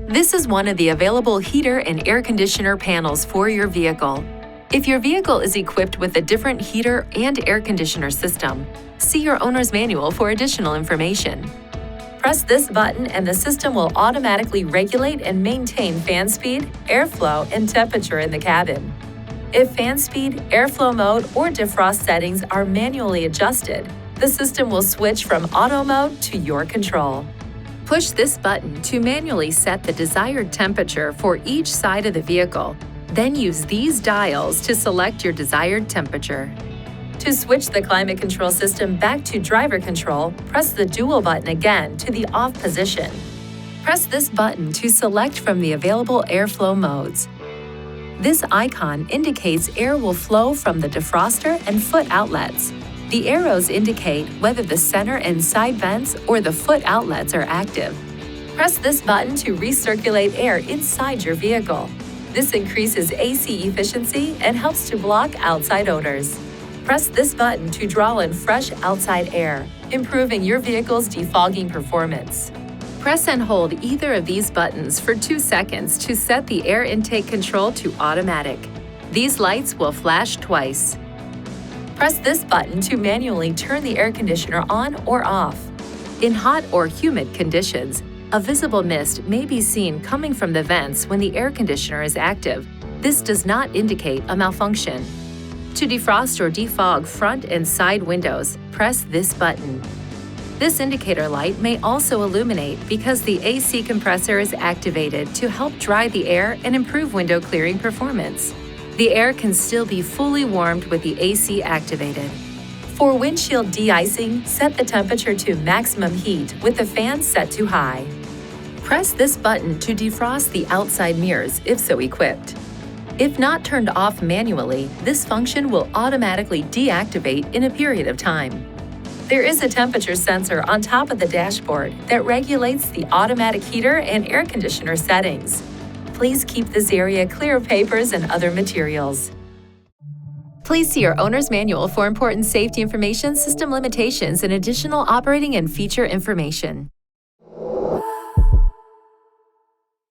This is one of the available heater and air conditioner panels for your vehicle. If your vehicle is equipped with a different heater and air conditioner system, see your owner's manual for additional information. Press this button and the system will automatically regulate and maintain fan speed, airflow, and temperature in the cabin. If fan speed, airflow mode, or defrost settings are manually adjusted, the system will switch from auto mode to your control. Push this button to manually set the desired temperature for each side of the vehicle. Then use these dials to select your desired temperature. To switch the climate control system back to driver control, press the dual button again to the off position. Press this button to select from the available airflow modes. This icon indicates air will flow from the defroster and foot outlets. The arrows indicate whether the center and side vents or the foot outlets are active. Press this button to recirculate air inside your vehicle. This increases AC efficiency and helps to block outside odors. Press this button to draw in fresh outside air, improving your vehicle's defogging performance. Press and hold either of these buttons for 2 seconds to set the air intake control to automatic. These lights will flash twice. Press this button to manually turn the air conditioner on or off. In hot or humid conditions, a visible mist may be seen coming from the vents when the air conditioner is active. This does not indicate a malfunction. To defrost or defog front and side windows, press this button. This indicator light may also illuminate because the AC compressor is activated to help dry the air and improve window clearing performance. The air can still be fully warmed with the AC activated. For windshield de-icing, set the temperature to maximum heat with the fan set to high. Press this button to defrost the outside mirrors if so equipped. If not turned off manually, this function will automatically deactivate in a period of time. There is a temperature sensor on top of the dashboard that regulates the automatic heater and air conditioner settings. Please keep this area clear of papers and other materials. Please see your owner's manual for important safety information, system limitations, and additional operating and feature information.